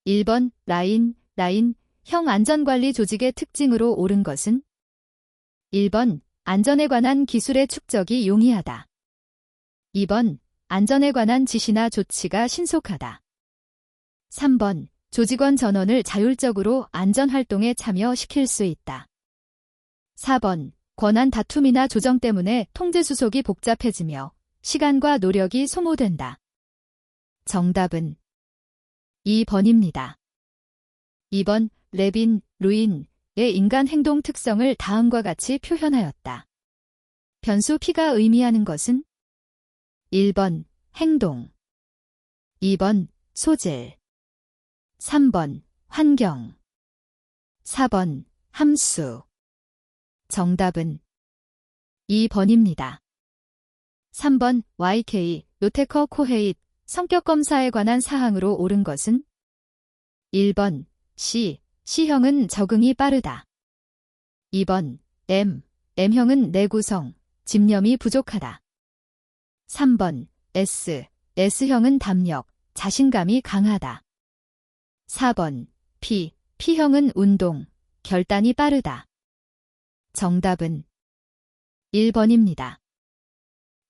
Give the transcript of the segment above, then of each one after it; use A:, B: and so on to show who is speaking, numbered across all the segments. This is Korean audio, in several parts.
A: 1번 라인, 형 안전관리 조직의 특징으로 옳은 것은? 1번 안전에 관한 기술의 축적이 용이하다. 2번 안전에 관한 지시나 조치가 신속하다. 3번 조직원 전원을 자율적으로 안전활동에 참여시킬 수 있다. 4번 권한 다툼이나 조정 때문에 통제 수속이 복잡해지며 시간과 노력이 소모된다. 정답은 2번입니다. 2번 레빈, 루인의 인간 행동 특성을 다음과 같이 표현하였다. 변수 P가 의미하는 것은? 1번 행동, 2번 소질, 3번 환경, 4번 함수. 정답은 2번입니다. 3번 YK, 노테커 코헤잇, 성격검사에 관한 사항으로 옳은 것은? 1번 C형은 적응이 빠르다. 2번 M형은 내구성, 집념이 부족하다. 3번 S형은 담력, 자신감이 강하다. 4번 P형은 운동, 결단이 빠르다. 정답은 1번입니다.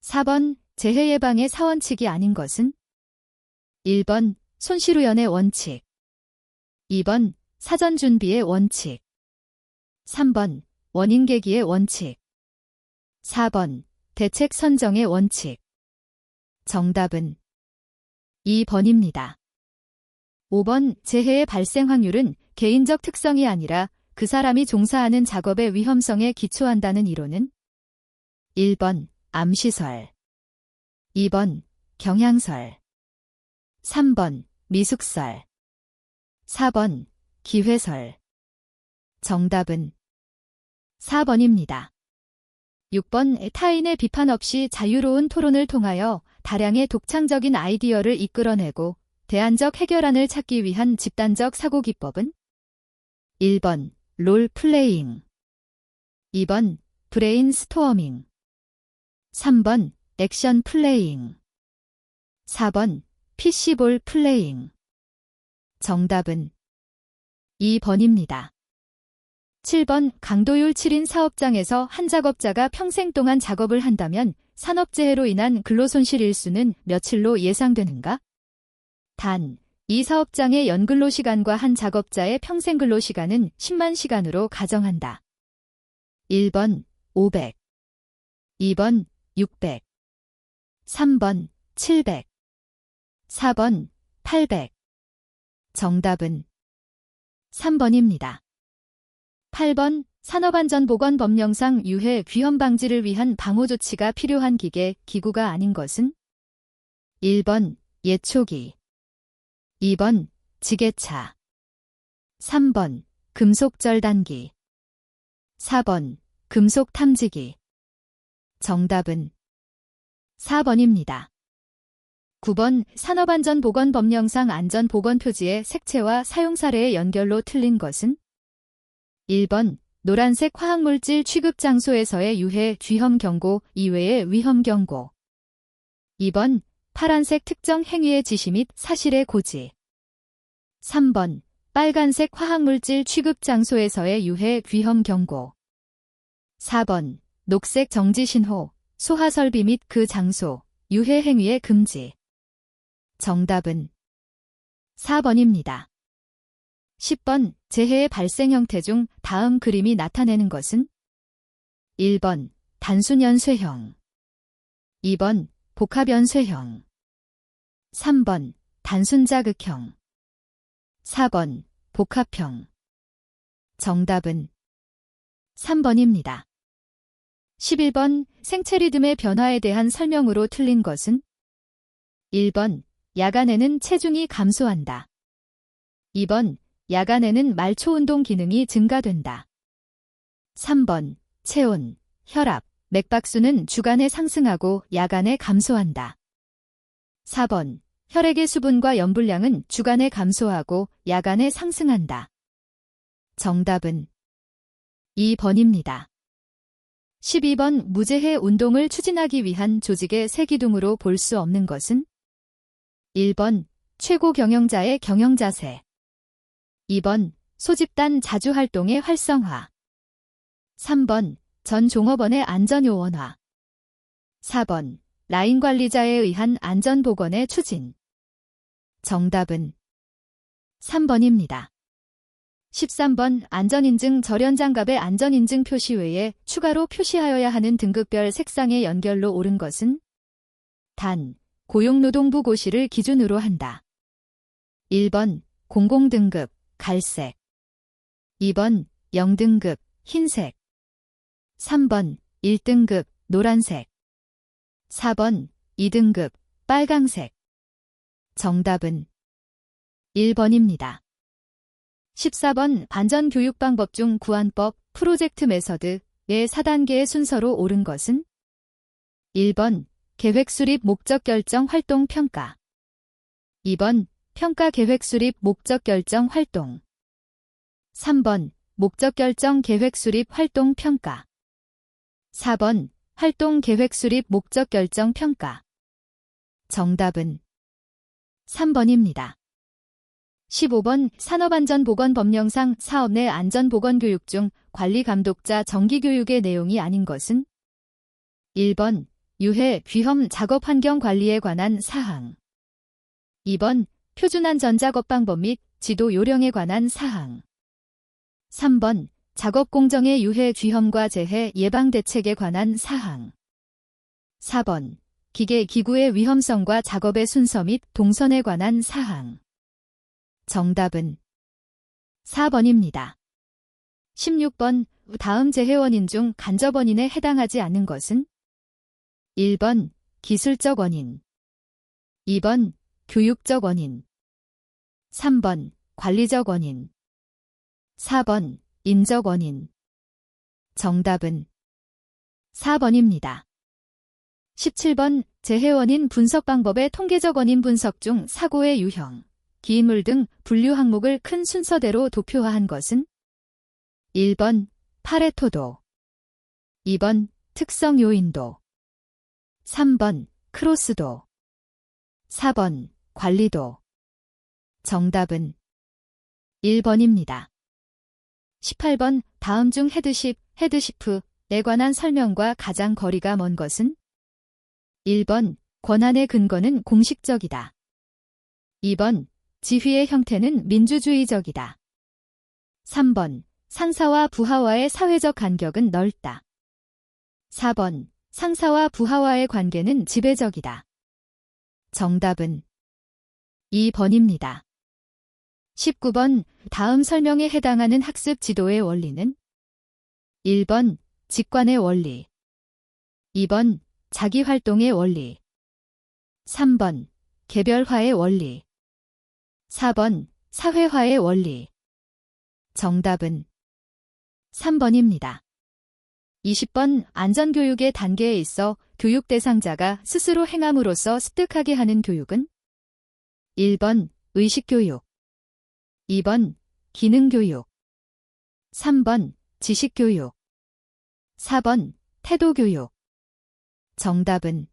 A: 4번 재해 예방의 사원칙이 아닌 것은? 1번 손실우연의 원칙, 2번 사전 준비의 원칙, 3번 원인계기의 원칙, 4번 대책 선정의 원칙. 정답은 2번입니다. 5번 재해의 발생 확률은 개인적 특성이 아니라 그 사람이 종사하는 작업의 위험성에 기초한다는 이론은? 1번 암시설, 2번 경향설, 3번 미숙설, 4번 기회설. 정답은 4번입니다. 6번 타인의 비판 없이 자유로운 토론을 통하여 다량의 독창적인 아이디어를 이끌어내고 대안적 해결안을 찾기 위한 집단적 사고기법은? 1번 롤플레잉, 2번 브레인스토어밍, 3번 액션 플레잉, 4번 PC볼 플레잉. 정답은 2번입니다. 7번 강도율 7인 사업장에서 한 작업자가 평생 동안 작업을 한다면 산업재해로 인한 근로손실 일수는 며칠로 예상되는가? 단, 이 사업장의 연근로시간과 한 작업자의 평생 근로시간은 10만 시간으로 가정한다. 1번 500, 2번 600, 3번 700, 4번 800. 정답은 3번입니다. 8번 산업안전보건법령상 유해 귀험 방지를 위한 방호조치가 필요한 기구가 아닌 것은? 1번 예초기, 2번 지게차, 3번 금속절단기, 4번 금속탐지기. 정답은 4번입니다. 9번 산업안전보건법령상 안전보건표지의 색채와 사용사례의 연결로 틀린 것은? 1번 노란색 화학물질 취급 장소에서의 유해 귀험 경고 이외의 위험 경고, 2번 파란색 특정 행위의 지시 및 사실의 고지, 3번 빨간색 화학물질 취급 장소에서의 유해 귀험 경고, 4번 녹색 정지 신호, 소하 설비 및 그 장소, 유해 행위의 금지. 정답은 4번입니다. 10번 재해의 발생 형태 중 다음 그림이 나타내는 것은? 1번 단순연쇄형, 2번 복합연쇄형, 3번 단순자극형, 4번 복합형. 정답은 3번입니다. 11번 생체 리듬의 변화에 대한 설명으로 틀린 것은? 1번 야간에는 체중이 감소한다. 2번 야간에는 말초운동 기능이 증가된다. 3번 체온, 혈압, 맥박수는 주간에 상승하고 야간에 감소한다. 4번 혈액의 수분과 염분량은 주간에 감소하고 야간에 상승한다. 정답은 2번입니다. 12번 무재해 운동을 추진하기 위한 조직의 세 기둥으로 볼 수 없는 것은? 1번 최고 경영자의 경영자세, 2번 소집단 자주활동의 활성화. 3번 전 종업원의 안전요원화. 4번 라인 관리자에 의한 안전보건의 추진. 정답은 3번입니다. 13번 안전인증 절연장갑의 안전인증 표시 외에 추가로 표시하여야 하는 등급별 색상의 연결로 옳은 것은 단, 고용노동부 고시를 기준으로 한다. 1번 공공등급 갈색. 2번 0등급 흰색. 3번 1등급 노란색. 4번 2등급 빨강색. 정답은 1번입니다. 14번 반전교육 방법 중 구안법 프로젝트 메서드의 4단계의 순서로 옳은 것은 1번 계획 수립 목적 결정 활동 평가. 2번 평가 계획 수립 목적 결정 활동. 3번 목적 결정 계획 수립 활동 평가. 4번 활동 계획 수립 목적 결정 평가. 정답은 3번입니다. 15번 산업안전보건법령상 사업 내 안전보건교육 중 관리감독자 정기교육의 내용이 아닌 것은 1번 유해 위험 작업환경 관리에 관한 사항. 2번 표준안 전작업방법 및 지도 요령에 관한 사항. 3번 작업 공정의 유해 위험과 재해 예방 대책에 관한 사항. 4번 기계 기구의 위험성과 작업의 순서 및 동선에 관한 사항. 정답은 4번입니다. 16번 다음 재해 원인 중 간접 원인에 해당하지 않는 것은 1번 기술적 원인. 2번 교육적 원인. 3번 관리적 원인. 4번 인적 원인. 정답은 4번입니다. 17번 재해 원인 분석 방법의 통계적 원인 분석 중 사고의 유형, 기인물 등 분류 항목을 큰 순서대로 도표화한 것은 1번 파레토도. 2번 특성 요인도. 3번 크로스도. 4번 관리도. 정답은 1번입니다. 18번 다음 중 헤드시프에 관한 설명과 가장 거리가 먼 것은 1번 권한의 근거는 공식적이다. 2번 지휘의 형태는 민주주의적이다. 3번 상사와 부하와의 사회적 간격은 넓다. 4번 상사와 부하와의 관계는 지배적이다. 정답은 2번입니다. 19번 다음 설명에 해당하는 학습 지도의 원리는 1번 직관의 원리. 2번 자기활동의 원리. 3번 개별화의 원리. 4번 사회화의 원리. 정답은 3번입니다. 20번 안전교육의 단계에 있어 교육 대상자가 스스로 행함으로써 습득하게 하는 교육은 1번 의식교육. 2번 기능교육. 3번 지식교육. 4번 태도교육. 정답은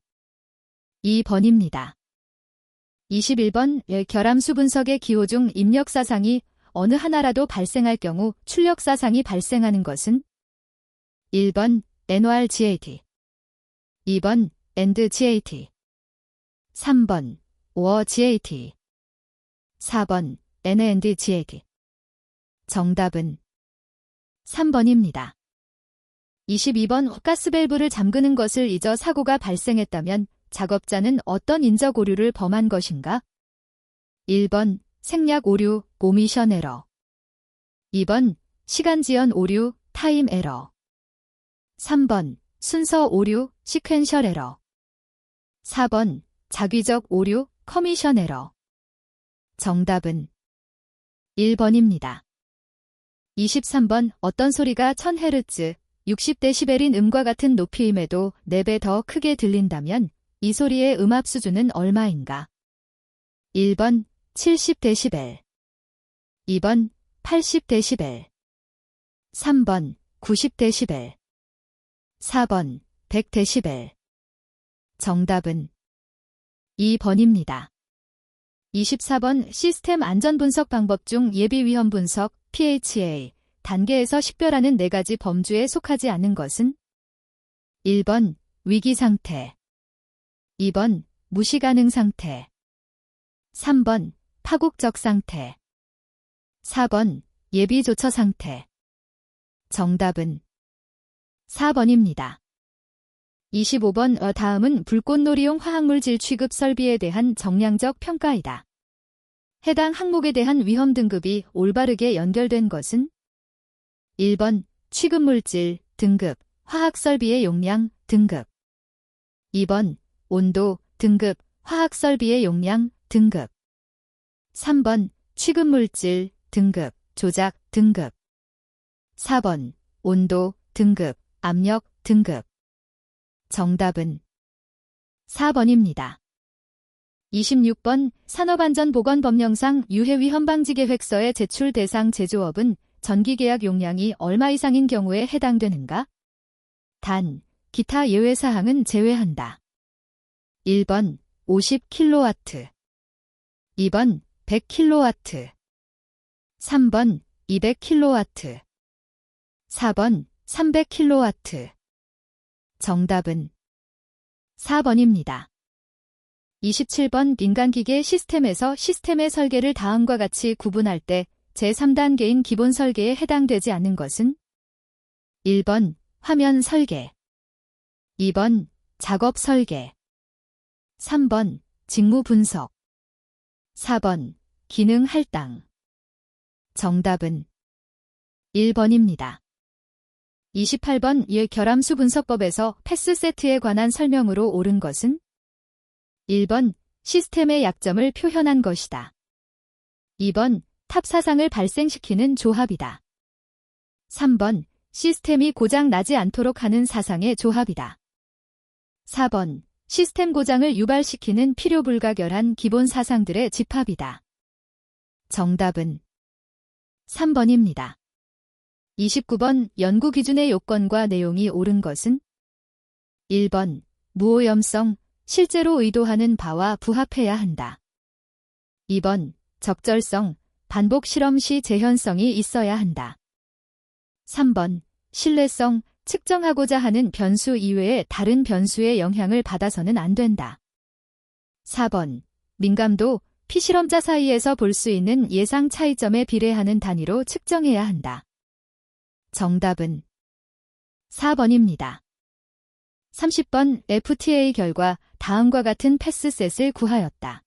A: 2번입니다. 21번 결함수 분석의 기호 중 입력사상이 어느 하나라도 발생할 경우 출력사상이 발생하는 것은 1번 NOR-GAT. 2번 AND-GAT. 3번 OR-GAT. 4번 NAND-GAT. 정답은 3번입니다. 22번 가스밸브를 잠그는 것을 잊어 사고가 발생했다면 작업자는 어떤 인적 오류를 범한 것인가? 1번 생략 오류, 오미션 에러. 2번 시간 지연 오류, 타임 에러. 3번 순서 오류, 시퀀셜 에러. 4번 자기적 오류, 커미션 에러. 정답은 1번입니다. 23번 어떤 소리가 1000Hz, 60dB인 음과 같은 높이임에도 4배 더 크게 들린다면 이 소리의 음압 수준은 얼마인가? 1번 70dB. 2번 80dB. 3번 90dB. 4번 100dB. 정답은 2번입니다. 24번 시스템 안전 분석 방법 중 예비 위험 분석 PHA 단계에서 식별하는 4가지 범주에 속하지 않는 것은 1번 위기 상태, 2번 무시 가능 상태, 3번 파국적 상태, 4번 예비 조처 상태. 정답은 4번입니다. 25번 다음은 불꽃놀이용 화학물질 취급 설비에 대한 정량적 평가이다. 해당 항목에 대한 위험 등급이 올바르게 연결된 것은 1번 취급물질 등급, 화학설비의 용량 등급, 2번 온도 등급, 화학설비의 용량 등급, 3번 취급물질 등급, 조작 등급, 4번 온도 등급, 압력 등급. 정답은 4번입니다. 26번 산업안전보건법령상 유해위험방지계획서의 제출 대상 제조업은 전기계약 용량이 얼마 이상인 경우에 해당되는가? 단, 기타 예외사항은 제외한다. 1번 50kW, 2번 100kW, 3번 200kW, 4번 300kW. 정답은 4번입니다. 27번 민간기계 시스템에서 시스템의 설계를 다음과 같이 구분할 때 제3단계인 기본 설계에 해당되지 않는 것은 1번 화면 설계, 2번 작업 설계, 3번 직무 분석, 4번 기능 할당. 정답은 1번입니다. 28번 결함수 분석법에서 패스 세트에 관한 설명으로 옳은 것은 1번 시스템의 약점을 표현한 것이다. 2번 탑 사상을 발생시키는 조합이다. 3번 시스템이 고장 나지 않도록 하는 사상의 조합이다. 4번 시스템 고장을 유발시키는 필요불가결한 기본 사상들의 집합이다. 정답은 3번입니다. 29번 연구 기준의 요건과 내용이 옳은 것은 1번 무오염성, 실제로 의도하는 바와 부합해야 한다. 2번 적절성, 반복 실험 시 재현성이 있어야 한다. 3번 신뢰성, 측정하고자 하는 변수 이외의 다른 변수의 영향을 받아서는 안 된다. 4번 민감도, 피실험자 사이에서 볼 수 있는 예상 차이점에 비례하는 단위로 측정해야 한다. 정답은 4번입니다. 30번 FTA 결과 다음과 같은 패스셋을 구하였다.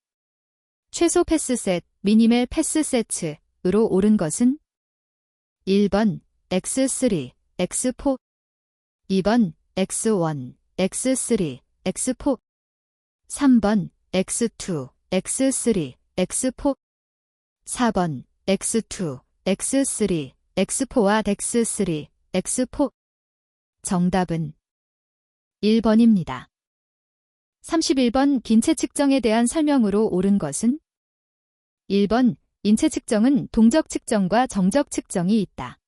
A: 최소 패스셋, 미니멀 패스셋으로 옳은 것은 1번 X3, X4, 2번 X1, X3, X4, 3번 X2, X3, X4, 4번 X2, X3, X4와 X3, X4. 정답은 1번입니다. 31번 긴체 측정에 대한 설명으로 옳은 것은 1번 인체 측정은 동적 측정과 정적 측정이 있다.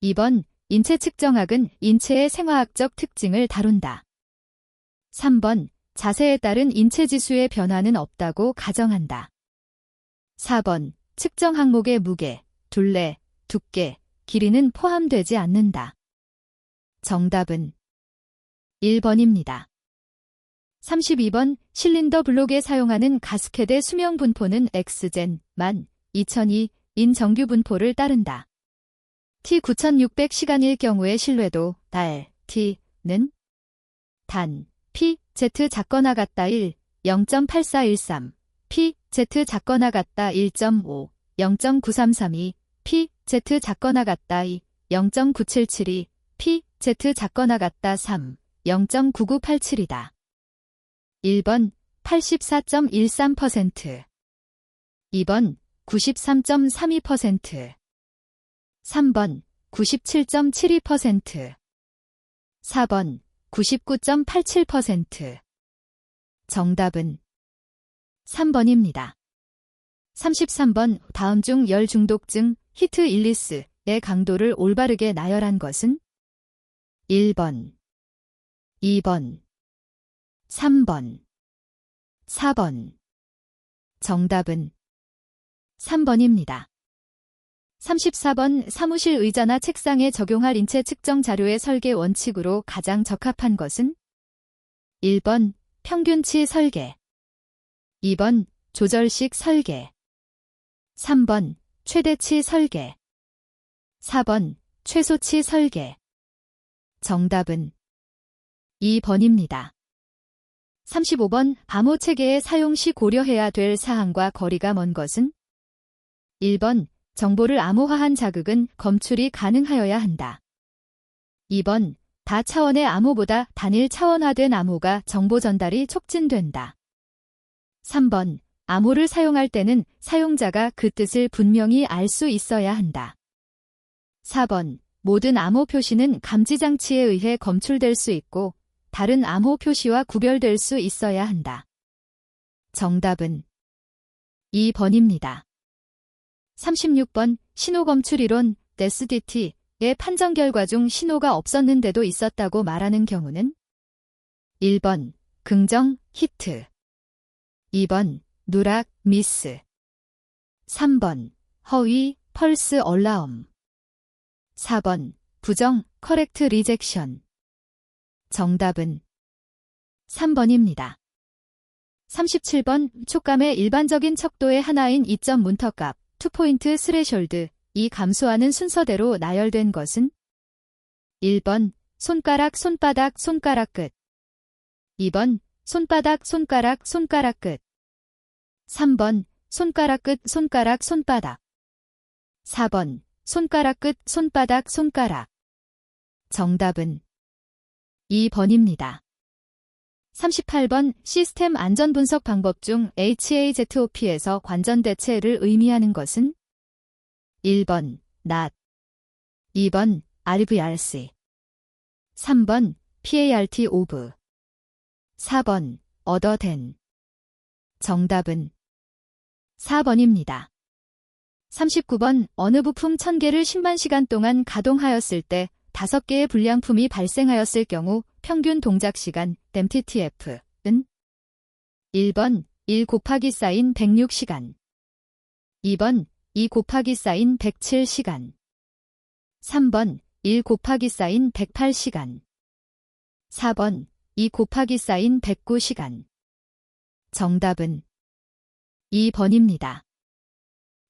A: 2번 인체 측정학은 인체의 생화학적 특징을 다룬다. 3번 자세에 따른 인체 지수의 변화는 없다고 가정한다. 4번 측정 항목의 무게, 둘레, 두께, 길이는 포함되지 않는다. 정답은 1번입니다. 32번 실린더 블록에 사용하는 가스켓의 수명 분포는 X젠, 12002인 정규 분포를 따른다. T9600 시간일 경우의 신뢰도 달, T는 단, P, Z 작거나 같다 1, 0.8413, P, Z 작거나 같다 1.5, 0.9332, P, Z 작거나 같다 2, 0.9772, P, Z 작거나 같다 3, 0.9987이다. 1번 84.13%, 2번 93.32%, 3번 97.72%, 4번 99.87%. 정답은 3번입니다. 33번 다음 중 열 중독증 히트 일리스의 강도를 올바르게 나열한 것은 1번, 2번, 3번, 4번. 정답은 3번입니다. 34번 사무실 의자나 책상에 적용할 인체 측정 자료의 설계 원칙으로 가장 적합한 것은? 1번 평균치 설계, 2번 조절식 설계, 3번 최대치 설계, 4번 최소치 설계. 정답은 2번입니다. 35번 암호 체계의 사용 시 고려해야 될 사항과 거리가 먼 것은? 1번 정보를 암호화한 자극은 검출이 가능하여야 한다. 2번 다차원의 암호보다 단일 차원화된 암호가 정보 전달이 촉진된다. 3번 암호를 사용할 때는 사용자가 그 뜻을 분명히 알 수 있어야 한다. 4번 모든 암호 표시는 감지장치에 의해 검출될 수 있고 다른 암호 표시와 구별될 수 있어야 한다. 정답은 2번입니다. 36번 신호검출이론 SDT의 판정 결과 중 신호가 없었는데도 있었다고 말하는 경우는? 1번 긍정 히트, 2번 누락 미스, 3번 허위 펄스 얼라움, 4번 부정 커렉트 리젝션. 정답은 3번입니다. 37번 촉감의 일반적인 척도의 하나인 이점 문터값 2포인트 스레숄드 이 감소하는 순서대로 나열된 것은? 1번 손가락 손바닥 손가락 끝, 2번 손바닥 손가락 손가락 끝, 3번 손가락 끝 손가락 손바닥, 4번 손가락 끝 손바닥 손가락. 정답은 2번입니다. 38번 시스템 안전 분석 방법 중 HAZOP에서 관전 대체를 의미하는 것은? 1번 not, 2번 RVRC, 3번 PART of, 4번 other than. 정답은 4번입니다. 39번 어느 부품 1000개를 10만 시간 동안 가동하였을 때 5개의 불량품이 발생하였을 경우 평균 동작시간 MTTF는? 1번 1 곱하기 사인 106시간, 2번 2 곱하기 사인 107시간, 3번 1 곱하기 사인 108시간, 4번 2 곱하기 사인 109시간. 정답은 2번입니다.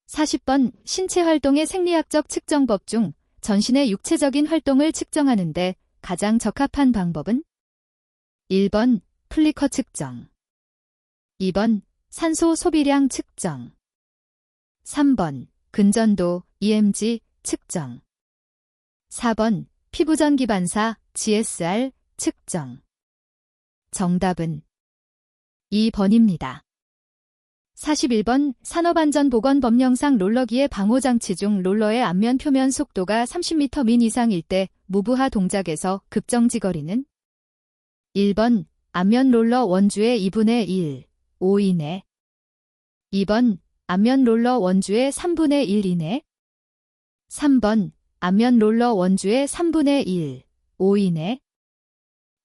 A: 40번 신체 활동의 생리학적 측정법 중 전신의 육체적인 활동을 측정하는데 가장 적합한 방법은? 1번 플리커 측정, 2번 산소 소비량 측정, 3번 근전도 EMG 측정, 4번 피부전기 반사 GSR 측정. 정답은 2번입니다. 41번 산업안전보건법령상 롤러기의 방호장치 중 롤러의 앞면 표면 속도가 30m 민 이상일 때 무브하 동작에서 급정지 거리는? 1번 앞면 롤러 원주의 2분의 1, 5 이내, 2번 앞면 롤러 원주의 3분의 1 이내, 3번 앞면 롤러 원주의 3분의 1, 5 이내,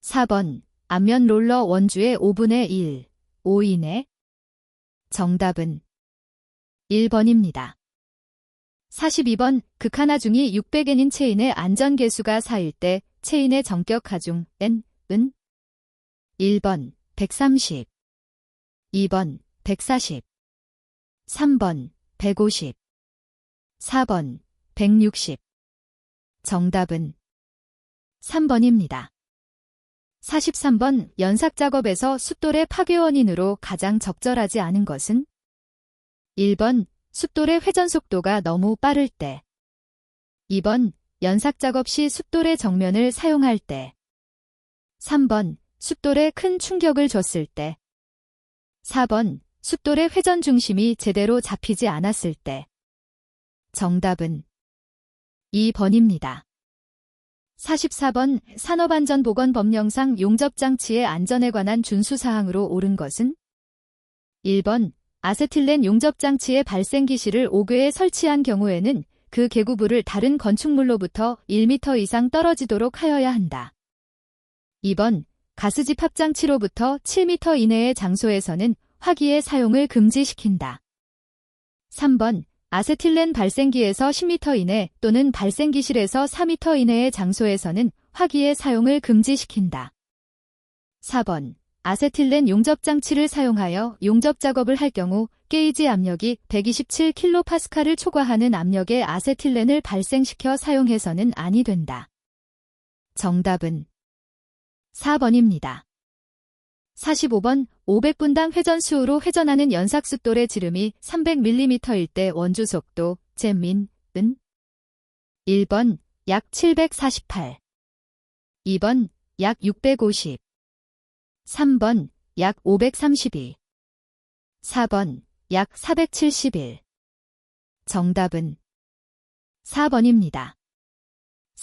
A: 4번 앞면 롤러 원주의 5분의 1, 5 이내. 정답은 1번입니다. 42번 극한하 중이 600N인 체인의 안전계수가 4일 때 체인의 정격 하중 N은? 1번 130, 2번 140, 3번 150, 4번 160. 정답은 3번입니다. 43번 연삭작업에서 숫돌의 파괴원인으로 가장 적절하지 않은 것은? 1번 숫돌의 회전속도가 너무 빠를 때, 2번 연삭작업 시 숫돌의 정면을 사용할 때, 3번 숫돌에 큰 충격을 줬을 때, 4번 숫돌의 회전 중심이 제대로 잡히지 않았을 때. 정답은 2번입니다. 44번 산업안전보건법령상 용접장치의 안전에 관한 준수사항으로 옳은 것은? 1번 아세틸렌 용접장치의 발생 기시를 5궤에 설치한 경우에는 그 계구부를 다른 건축물로부터 1m 이상 떨어지도록 하여야 한다. 2번 가스집합장치로부터 7m 이내의 장소에서는 화기의 사용을 금지시킨다. 3번 아세틸렌 발생기에서 10m 이내 또는 발생기실에서 4m 이내의 장소에서는 화기의 사용을 금지시킨다. 4번 아세틸렌 용접장치를 사용하여 용접 작업을 할 경우 게이지 압력이 127kPa를 초과하는 압력의 아세틸렌을 발생시켜 사용해서는 아니 된다. 정답은 4번입니다. 45번 500분당 회전수로 회전하는 연삭숫돌의 지름이 300mm일 때 원주 속도 제민은 1번 약 748, 2번 약 650, 3번 약 532, 4번 약 471. 정답은 4번입니다.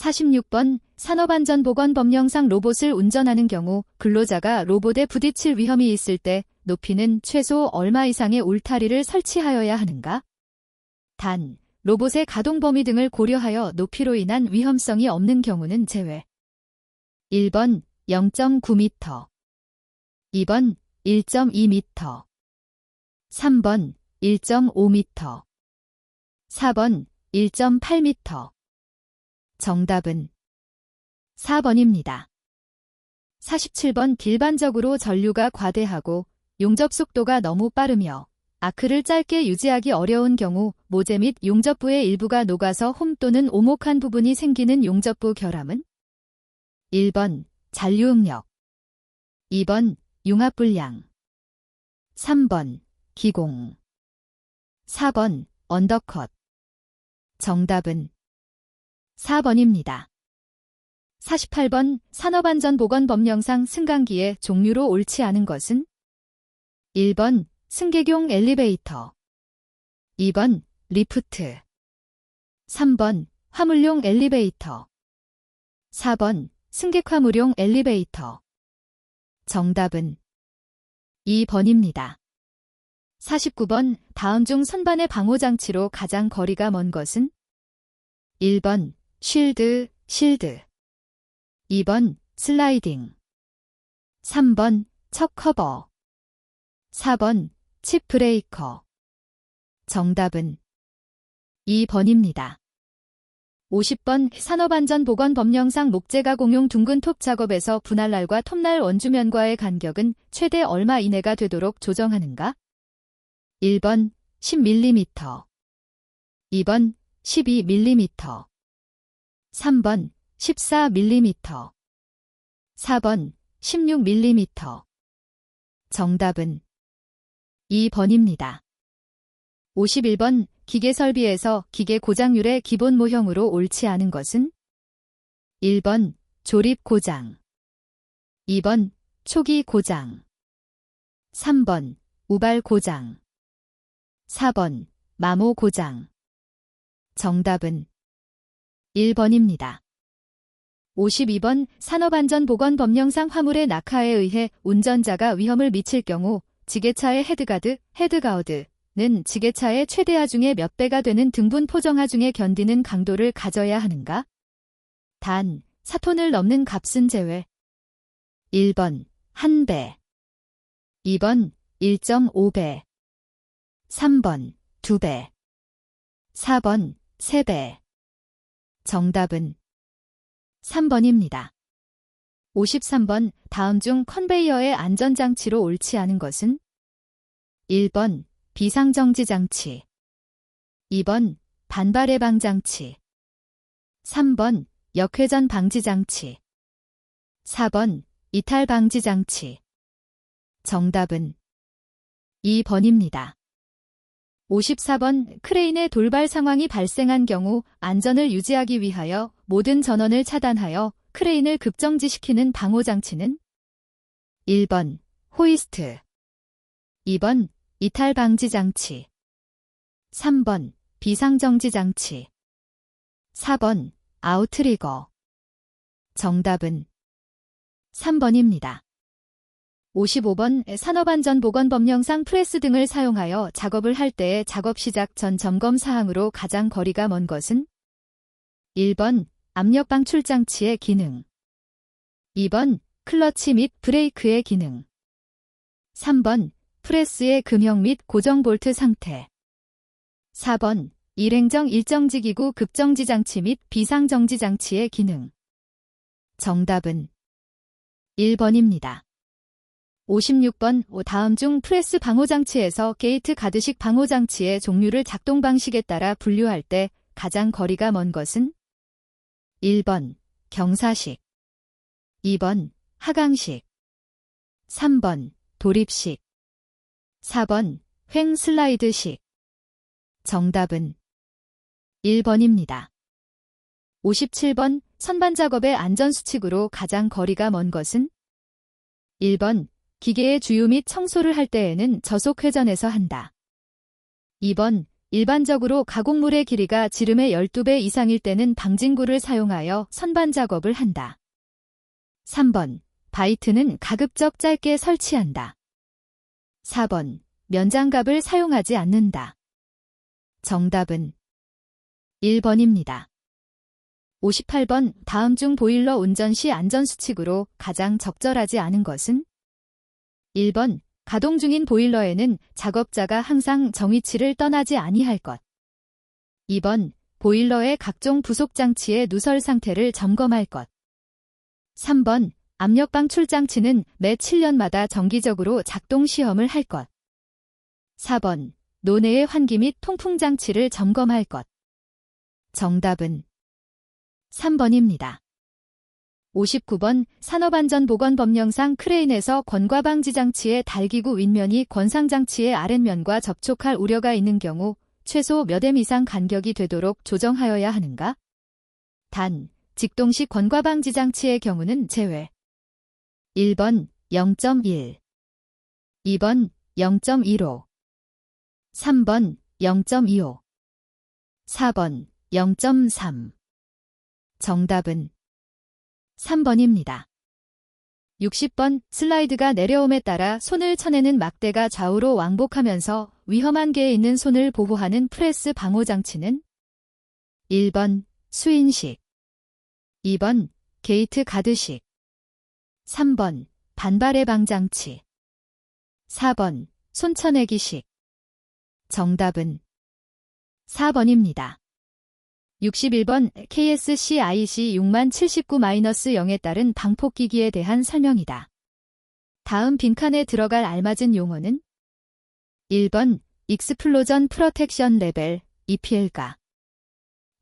A: 46번 산업안전보건법령상 로봇을 운전하는 경우 근로자가 로봇에 부딪힐 위험이 있을 때 높이는 최소 얼마 이상의 울타리를 설치하여야 하는가? 단, 로봇의 가동 범위 등을 고려하여 높이로 인한 위험성이 없는 경우는 제외. 1번 0.9m, 2번 1.2m, 3번 1.5m, 4번 1.8m. 정답은 4번입니다. 47번 일반적으로 전류가 과대하고 용접 속도가 너무 빠르며 아크를 짧게 유지하기 어려운 경우 모재 및 용접부의 일부가 녹아서 홈 또는 오목한 부분이 생기는 용접부 결함은 1번 잔류응력, 2번 융합불량, 3번 기공, 4번 언더컷. 정답은 4번입니다. 48번 산업안전보건법령상 승강기의 종류로 옳지 않은 것은 1번 승객용 엘리베이터, 2번 리프트, 3번 화물용 엘리베이터, 4번 승객화물용 엘리베이터. 정답은 2번입니다. 49번 다음 중 선반의 방호장치로 가장 거리가 먼 것은 1번 실드, 2번 슬라이딩, 3번 척 커버, 4번 칩 브레이커. 정답은 2번입니다. 50번 산업안전보건법령상 목재가 공용 둥근 톱 작업에서 분할날과 톱날 원주면과의 간격은 최대 얼마 이내가 되도록 조정하는가? 1번 10mm, 2번 12mm, 3번 14mm, 4번 16mm. 정답은 2번입니다. 51번 기계설비에서 기계 고장률의 기본 모형으로 옳지 않은 것은 1번 조립 고장, 2번 초기 고장, 3번 우발 고장, 4번 마모 고장. 정답은 1번입니다. 52번 산업안전보건법령상 화물의 낙하에 의해 운전자가 위험을 미칠 경우 지게차의 헤드가드, 헤드가우드는 지게차의 최대 하중의 몇 배가 되는 등분 포정 하중에 견디는 강도를 가져야 하는가? 단 4톤을 넘는 값은 제외. 1번 1배, 2번 1.5배, 3번 2배, 4번 3배. 정답은 3번입니다. 53번 다음 중 컨베이어의 안전장치로 옳지 않은 것은 1번 비상정지장치, 2번 반발 예방장치, 3번 역회전 방지장치, 4번 이탈 방지장치. 정답은 2번입니다. 54번 크레인의 돌발 상황이 발생한 경우 안전을 유지하기 위하여 모든 전원을 차단하여 크레인을 급정지시키는 방호장치는 1번 호이스트, 2번 이탈 방지장치, 3번 비상정지장치, 4번 아웃트리거. 정답은 3번입니다. 55번 산업안전보건법령상 프레스 등을 사용하여 작업을 할 때의 작업 시작 전 점검 사항으로 가장 거리가 먼 것은 1번 압력 방출 장치의 기능, 2번 클러치 및 브레이크의 기능, 3번 프레스의 금형 및 고정 볼트 상태. 4번 일행정 일정지 기구 급정지 장치 및 비상정지 장치의 기능. 정답은 1번입니다. 56번 다음 중 프레스 방호장치에서 게이트 가드식 방호장치의 종류를 작동 방식에 따라 분류할 때 가장 거리가 먼 것은? 1번 경사식, 2번 하강식, 3번 도립식, 4번 횡 슬라이드식. 정답은 1번입니다. 57번 선반 작업의 안전수칙으로 가장 거리가 먼 것은? 1번 기계의 주유 및 청소를 할 때에는 저속 회전에서 한다. 2번 일반적으로 가공물의 길이가 지름의 12배 이상일 때는 방진구를 사용하여 선반 작업을 한다. 3번 바이트는 가급적 짧게 설치한다. 4번 면장갑을 사용하지 않는다. 정답은 1번입니다. 58번 다음 중 보일러 운전 시 안전수칙으로 가장 적절하지 않은 것은? 1번 가동 중인 보일러에는 작업자가 항상 정위치를 떠나지 아니할 것. 2번 보일러의 각종 부속장치의 누설 상태를 점검할 것. 3번 압력 방출 장치는 매 7년마다 정기적으로 작동 시험을 할 것. 4번 노내의 환기 및 통풍 장치를 점검할 것. 정답은 3번입니다. 59번 산업안전보건법령상 크레인에서 권과방지 장치의 달기구 윗면이 권상장치의 아랫면과 접촉할 우려가 있는 경우 최소 몇 m 이상 간격이 되도록 조정하여야 하는가? 단, 직동식 권과방지 장치의 경우는 제외. 1번 0.1, 2번 0.15, 3번 0.25, 4번 0.3. 정답은 3번입니다. 60번 슬라이드가 내려옴에 따라 손을 쳐내는 막대가 좌우로 왕복하면서 위험한 개에 있는 손을 보호하는 프레스 방호 장치는? 1번 수인식, 2번 게이트 가드식, 3번 반발 해방 장치, 4번 손쳐내기식. 정답은 4번입니다. 61번 KSCIC 6079-0에 따른 방폭기기에 대한 설명이다. 다음 빈칸에 들어갈 알맞은 용어는? 1번 익스플로전 프로텍션 레벨 EPL가,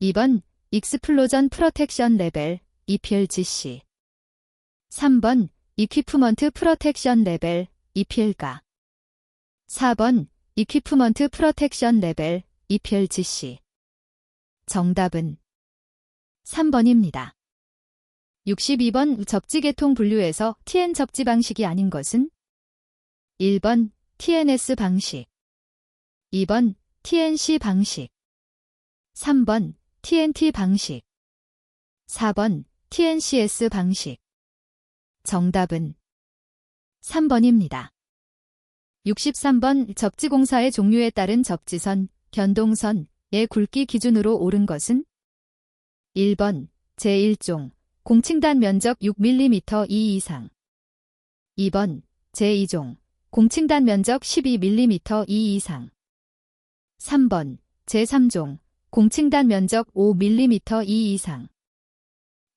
A: 2번 익스플로전 프로텍션 레벨 EPLGC, 3번 이퀴프먼트 프로텍션 레벨 EPL가, 4번 이퀴프먼트 프로텍션 레벨 EPLGC. 정답은 3번입니다. 62번 접지 계통 분류에서 TN 접지 방식이 아닌 것은? 1번 TNS 방식, 2번 TNC 방식, 3번 TNT 방식, 4번 TNCS 방식. 정답은 3번입니다. 63번 접지공사의 종류에 따른 접지선, 견동선의 굵기 기준으로 옳은 것은? 1번 제1종 공칭단 면적 6mm 이 이상, 2번 제2종 공칭단 면적 12mm 이 이상, 3번 제3종 공칭단 면적 5mm 이 이상,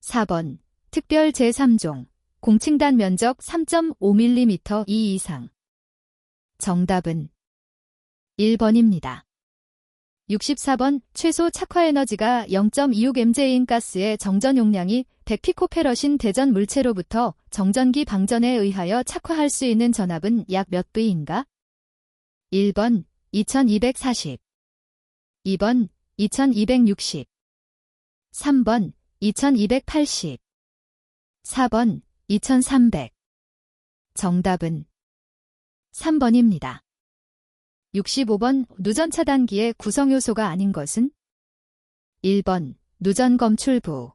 A: 4번 특별 제3종 공칭단 면적 3.5mm 이 이상. 정답은 1번입니다. 64번 최소 착화에너지가 0.26mJ인 가스의 정전 용량이 100피코페럿인 대전 물체로부터 정전기 방전에 의하여 착화할 수 있는 전압은 약 몇 V인가? 1번 2240, 2번 2260, 3번 2280, 4번 2300. 정답은 3번입니다. 65번 누전 차단기의 구성요소가 아닌 것은? 1번 누전 검출부,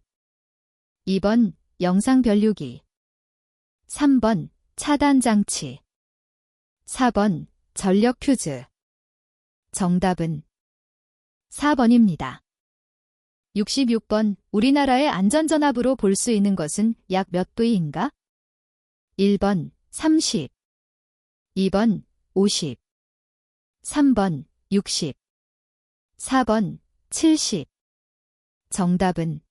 A: 2번 영상 변류기, 3번 차단 장치, 4번 전력 퓨즈. 정답은 4번입니다. 66번 우리나라의 안전전압으로 볼 수 있는 것은 약 몇 V인가? 1번 30, 2번 50. 3번 60. 4번 70. 정답은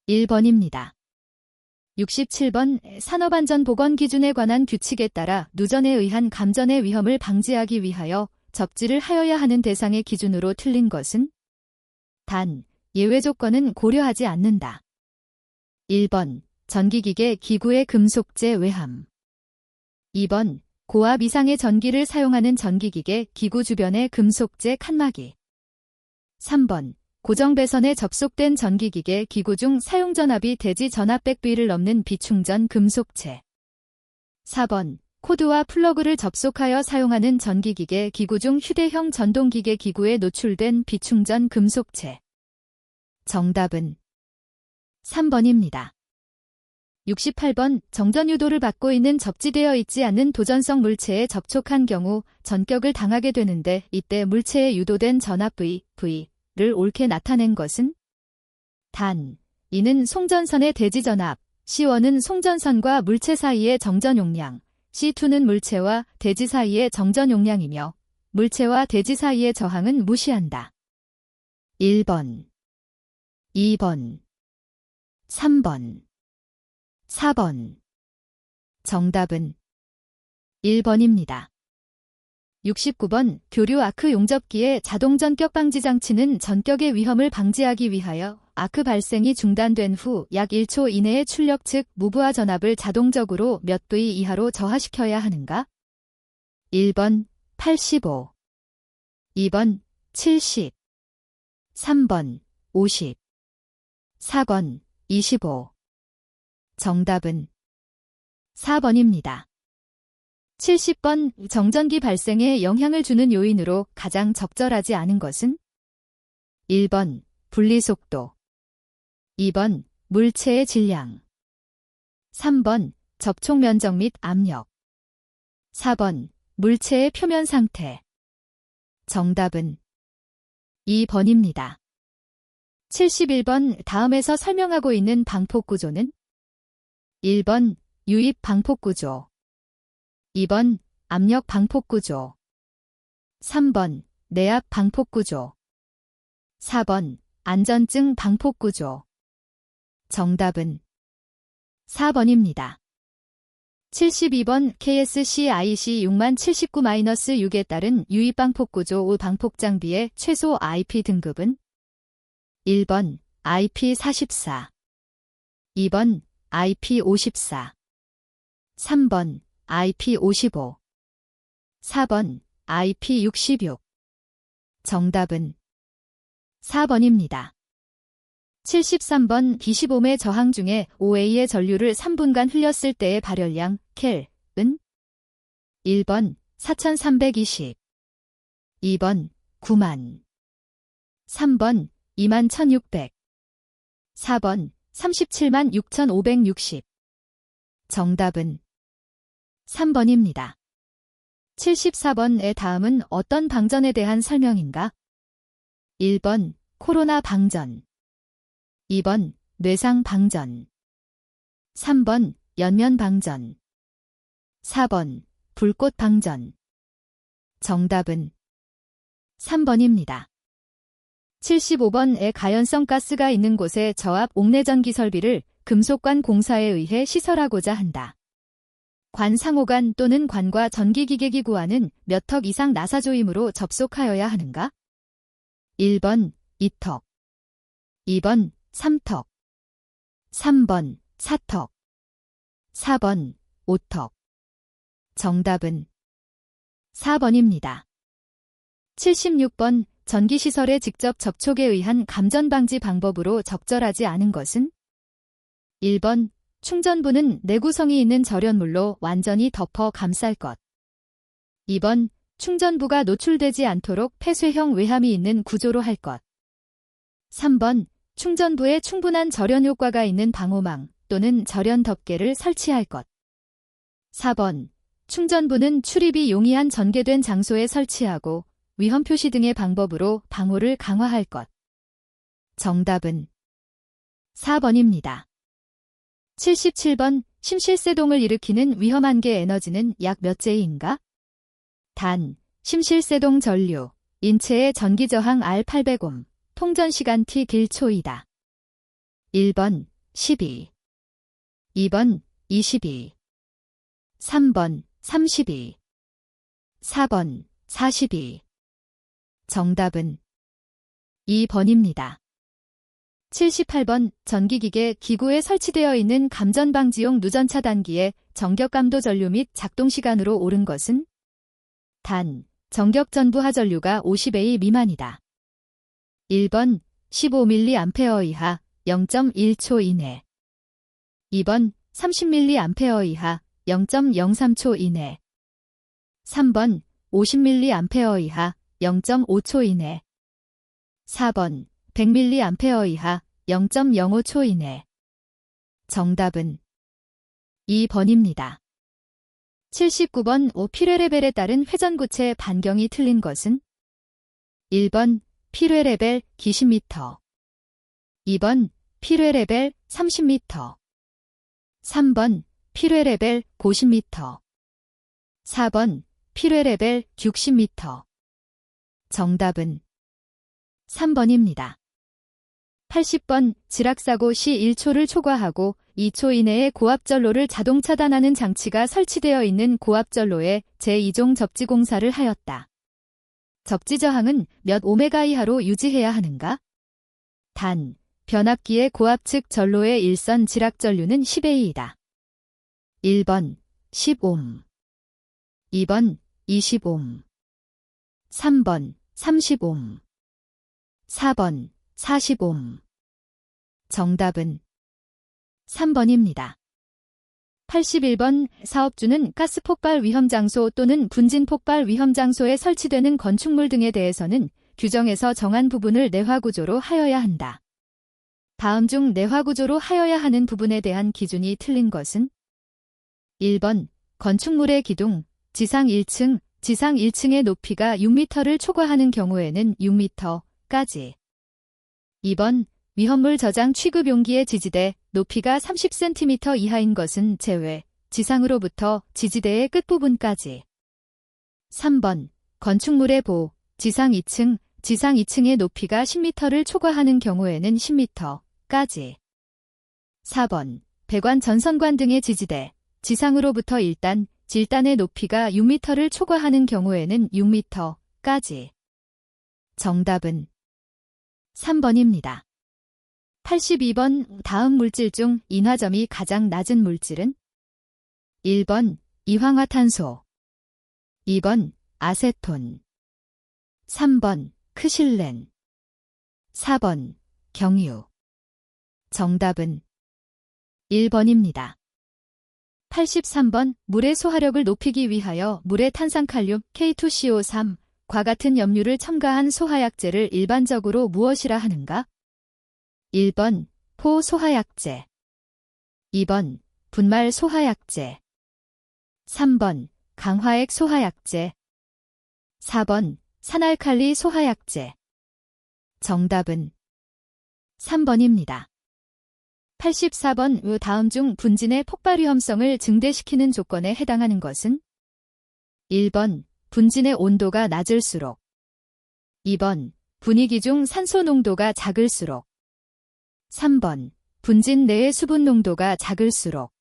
A: 1번입니다. 67번 산업안전보건기준에 관한 규칙에 따라 누전에 의한 감전의 위험을 방지하기 위하여 접지를 하여야 하는 대상의 기준으로 틀린 것은? 단, 예외 조건은 고려하지 않는다. 1번 전기기계 기구의 금속재 외함. 2번 고압 이상의 전기를 사용하는 전기기계 기구 주변의 금속재 칸막이. 3번 고정배선에 접속된 전기기계 기구 중 사용전압이 대지 전압 100V를 넘는 비충전 금속재. 4번 코드와 플러그를 접속하여 사용하는 전기기계 기구 중 휴대형 전동기계 기구에 노출된 비충전 금속재. 정답은 3번입니다. 68번 정전 유도를 받고 있는 접지되어 있지 않는 도전성 물체에 접촉한 경우 전격을 당하게 되는데 이때 물체에 유도된 전압 V를 옳게 나타낸 것은? 단, 이는 송전선의 대지전압, C1은 송전선과 물체 사이의 정전 용량, C2는 물체와 대지 사이의 정전 용량이며 물체와 대지 사이의 저항은 무시한다. 1번, 2번, 3번, 4번. 정답은 1번입니다. 69번 교류 아크 용접기의 자동 전격 방지 장치는 전격의 위험을 방지하기 위하여 아크 발생이 중단된 후 약 1초 이내에 출력 즉 무부하 전압을 자동적으로 몇 V 이하로 저하시켜야 하는가? 1번 85, 2번 70, 3번 50, 4번 25. 정답은 4번입니다. 70번 정전기 발생에 영향을 주는 요인으로 가장 적절하지 않은 것은? 1번 분리속도, 2번 물체의 질량, 3번 접촉 면적 및 압력, 4번 물체의 표면 상태. 정답은 2번입니다. 71번 다음에서 설명하고 있는 방폭구조는? 1번 유입 방폭구조, 2번 압력 방폭구조, 3번 내압 방폭구조, 4번 안전증 방폭구조. 정답은 4번입니다. 72번 KSCIC 6079-6에 따른 유입 방폭구조 후 방폭장비의 최소 IP 등급은? 1번 IP44, 2번 IP54, 3번 IP55, 4번 IP66. 정답은 4번입니다. 73번 25매 저항 중에 OA의 전류를 3분간 흘렸을 때의 발열량 켈은? 1번 4320, 2번 9만, 3번 21,600, 4번 376,560. 정답은 3번입니다. 74번의 다음은 어떤 방전에 대한 설명인가? 1번 코로나 방전, 2번 뇌상 방전, 3번 연면 방전, 4번 불꽃 방전. 정답은 3번입니다. 75번의 가연성 가스가 있는 곳에 저압 옥내전기 설비를 금속관 공사에 의해 시설하고자 한다. 관 상호관 또는 관과 전기기계기구와는 몇 턱 이상 나사조임으로 접속하여야 하는가? 1번 2턱, 2번 3턱, 3번 4턱, 4번 5턱. 정답은 4번입니다. 76번 전기시설의 직접 접촉에 의한 감전 방지 방법으로 적절하지 않은 것은? 1번 충전부는 내구성이 있는 절연물로 완전히 덮어 감쌀 것. 2번 충전부가 노출되지 않도록 폐쇄형 외함이 있는 구조로 할 것. 3번 충전부에 충분한 절연 효과가 있는 방호망 또는 절연 덮개를 설치할 것. 4번 충전부는 출입이 용이한 전개된 장소에 설치하고 위험 표시 등의 방법으로 방호를 강화할 것. 정답은 4번입니다. 77번 심실세동을 일으키는 위험한계 에너지는 약 몇 제인가? 단, 심실세동 전류, 인체의 전기저항 R800옴, 통전시간 T 길초이다. 1번 12, 2번 22, 3번 32, 4번 42. 정답은 2번입니다. 78번 전기기계 기구에 설치되어 있는 감전방지용 누전차단기의 정격감도 전류 및 작동시간으로 옳은 것은 단, 정격전부 하전류가 50A 미만이다. 1번 15mA 이하 0.1초 이내 2번 30mA 이하 0.03초 이내 3번 50mA 이하 0.5초 이내 4번 100mA 이하 0.05초 이내. 정답은 2번입니다. 79번 5필요레벨에 따른 회전구체 반경이 틀린 것은 1번 필요레벨 20m 2번 필요레벨 30m 3번 필요레벨 50m 4번 필요레벨 60m. 정답은 3번입니다. 80번 지락사고 시 1초를 초과하고 2초 이내에 고압전로를 자동 차단하는 장치가 설치되어 있는 고압전로에 제2종 접지공사를 하였다. 접지저항은 몇 오메가 이하로 유지해야 하는가? 단, 변압기의 고압측 전로의 일선 지락전류는 10A이다. 1번 10옴 2번 20옴 3번 30옴 4번 40옴. 정답은 3번입니다. 81번 사업주는 가스폭발 위험장소 또는 분진폭발 위험장소에 설치되는 건축물 등에 대해서는 규정에서 정한 부분을 내화구조로 하여야 한다. 다음 중 내화구조로 하여야 하는 부분에 대한 기준이 틀린 것은 1번 건축물의 기둥, 지상 1층, 지상 1층의 높이가 6m를 초과하는 경우에는 6m까지. 2번 위험물 저장 취급 용기의 지지대, 높이가 30cm 이하인 것은 제외, 지상으로부터 지지대의 끝부분까지. 3번 건축물의 보, 지상 2층, 지상 2층의 높이가 10m를 초과하는 경우에는 10m까지. 4번 배관 전선관 등의 지지대, 지상으로부터 1단, 질단의 높이가 6m를 초과하는 경우에는 6m까지. 정답은 3번입니다. 82번 다음 물질 중 인화점이 가장 낮은 물질은 1번 이황화탄소 2번 아세톤 3번 크실렌 4번 경유. 정답은 1번입니다. 83번 물의 소화력을 높이기 위하여 물에 탄산칼륨 K2CO3과 같은 염류를 첨가한 소화약제를 일반적으로 무엇이라 하는가? 1번 포소화약제 2번 분말 소화약제 3번 강화액 소화약제 4번 산알칼리 소화약제. 정답은 3번입니다. 84번 다음 중 분진의 폭발 위험성을 증대시키는 조건에 해당하는 것은 1번 분진의 온도가 낮을수록 2번 분위기 중 산소 농도가 작을수록 3번 분진 내의 수분 농도가 작을수록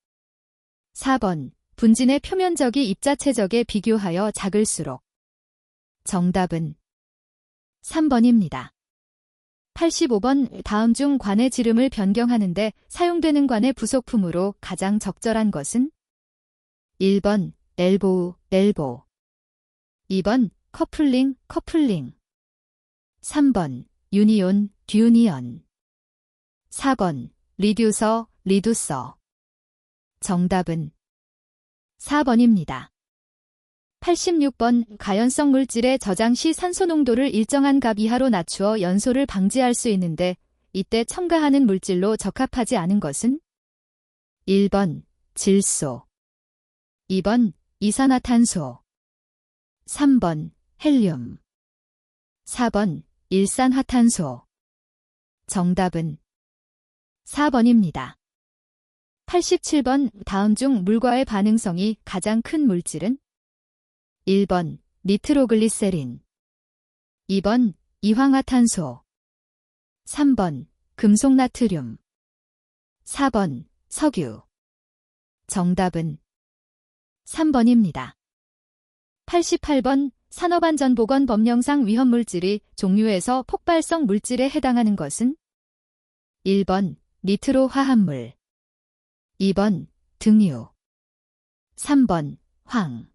A: 4번 분진의 표면적이 입자체적에 비교하여 작을수록. 정답은 3번입니다. 85번 다음 중 관의 지름을 변경하는 데 사용되는 관의 부속품으로 가장 적절한 것은 1번 엘보우, 엘보 2번 커플링, 커플링 3번 유니온, 듀니언 4번 리듀서, 리두서. 정답은 4번입니다. 86번 가연성 물질의 저장 시 산소 농도를 일정한 값 이하로 낮추어 연소를 방지할 수 있는데 이때 첨가하는 물질로 적합하지 않은 것은 1번 질소 2번 이산화탄소 3번 헬륨 4번 일산화탄소. 정답은 4번입니다. 87번 다음 중 물과의 반응성이 가장 큰 물질은 1번 니트로글리세린. 2번 이황화탄소. 3번 금속나트륨. 4번 석유. 정답은 3번입니다. 88번 산업안전보건 법령상 위험물질이 종류에서 폭발성 물질에 해당하는 것은 1번 니트로 화합물. 2번 등유. 3번 황.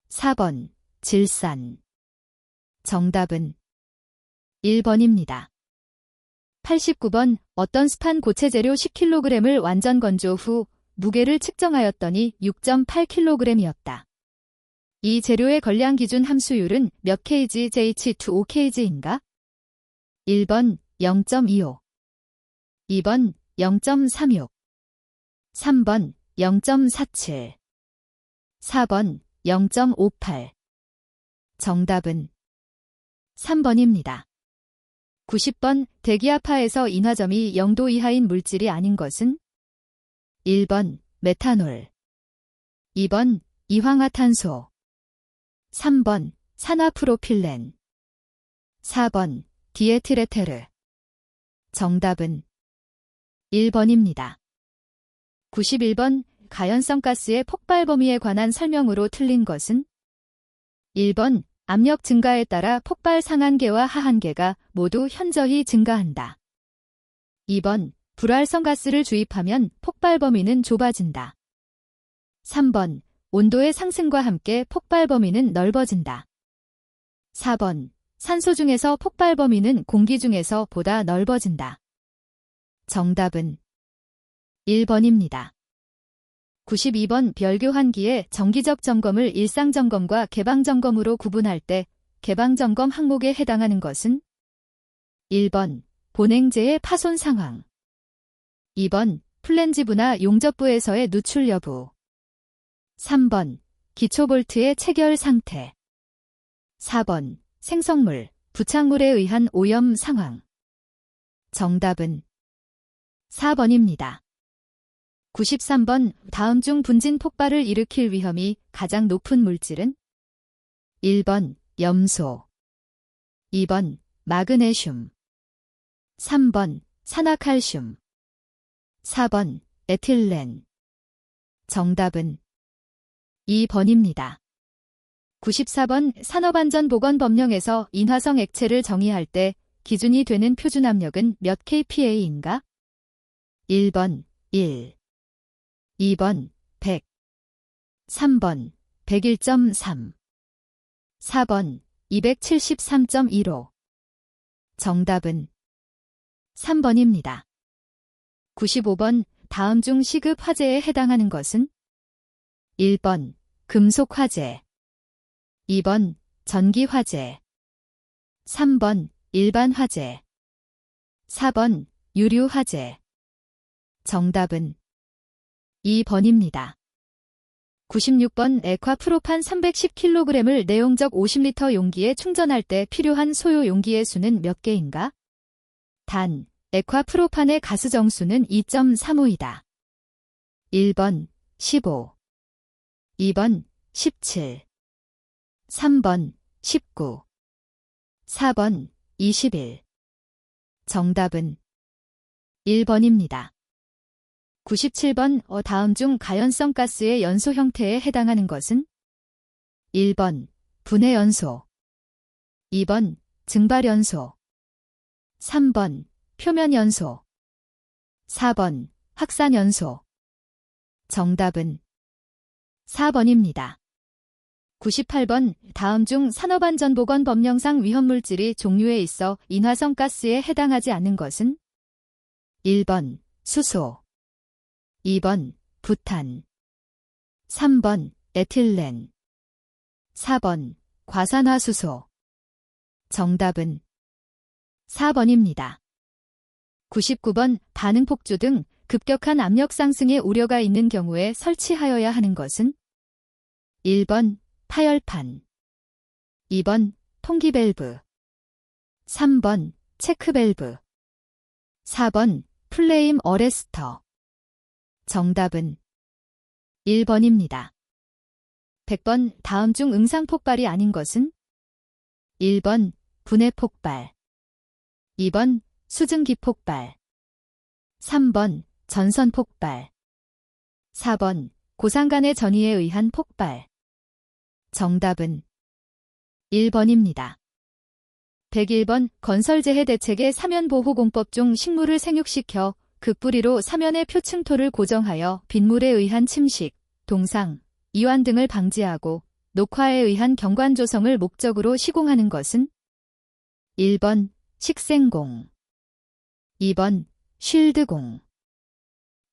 A: 4번 질산. 정답은 1번입니다. 89번 어떤 습한 고체 재료 10kg을 완전 건조 후 무게를 측정하였더니 6.8kg이었다. 이 재료의 걸량 기준 함수율은 몇 kgJ2O-kg인가? 1번 0.25. 2번 0.36. 3번 0.47. 4번 0.58. 정답은 3번입니다. 90번 대기압하에서 인화점이 0도 이하인 물질이 아닌 것은 1번 메탄올. 2번 이황화탄소. 3번 산화프로필렌. 4번 디에틸에테르. 정답은 1번입니다. 91번 가연성 가스의 폭발 범위에 관한 설명으로 틀린 것은 1번 압력 증가에 따라 폭발 상한계와 하한계가 모두 현저히 증가한다. 2번 불활성 가스를 주입하면 폭발 범위는 좁아진다. 3번 온도의 상승과 함께 폭발 범위는 넓어진다. 4번 산소 중에서 폭발 범위는 공기 중에서 보다 넓어진다. 정답은 1번입니다. 92번 별교환기의 정기적 점검을 일상점검과 개방점검으로 구분할 때 개방점검 항목에 해당하는 것은 1번 본행제의 파손 상황. 2번 플랜지부나 용접부에서의 누출 여부. 3번 기초볼트의 체결 상태. 4번 생성물, 부착물에 의한 오염 상황. 정답은 4번입니다. 93번 다음 중 분진 폭발을 일으킬 위험이 가장 높은 물질은 1번 염소. 2번 마그네슘. 3번 산화칼슘. 4번 에틸렌. 정답은 2번입니다. 94번 산업안전보건법령에서 인화성 액체를 정의할 때 기준이 되는 표준압력은 몇 kPa인가? 1번 1. 2번 100. 3번 101.3. 4번 273.15. 정답은 3번입니다. 95번 다음 중 시급 화재에 해당하는 것은 1번 금속 화재. 2번 전기 화재. 3번 일반 화재. 4번 유류 화재. 정답은 2번입니다. 96번 액화프로판 310kg을 내용적 50L 용기에 충전할 때 필요한 소요 용기의 수는 몇 개인가? 단, 액화프로판의 가스 정수는 2.35이다. 1번 15. 2번 17. 3번 19. 4번 21. 정답은 1번입니다. 97번 다음 중 가연성 가스의 연소 형태에 해당하는 것은 1번 분해연소. 2번 증발연소. 3번 표면연소. 4번 확산연소. 정답은 4번입니다. 98번 다음 중 산업안전보건 법령상 위험물질이 종류에 있어 인화성 가스에 해당하지 않는 것은 1번 수소. 2번 부탄. 3번 에틸렌. 4번 과산화수소. 정답은 4번입니다. 99번 반응폭주 등 급격한 압력 상승의 우려가 있는 경우에 설치하여야 하는 것은 1번 파열판. 2번 통기밸브. 3번 체크밸브. 4번 플레임 어레스터. 정답은 1번입니다. 100번 다음 중 응상 폭발이 아닌 것은? 1번 분해 폭발, 2번 수증기 폭발, 3번 전선 폭발, 4번 고상간의 전이에 의한 폭발. 정답은 1번입니다. 101번 건설재해 대책의 사면보호공법 중 식물을 생육시켜 극뿌리로 사면의 표층토를 고정하여 빗물에 의한 침식, 동상, 이완 등을 방지하고 녹화에 의한 경관 조성을 목적으로 시공하는 것은? 1번 식생공, 2번 쉴드공,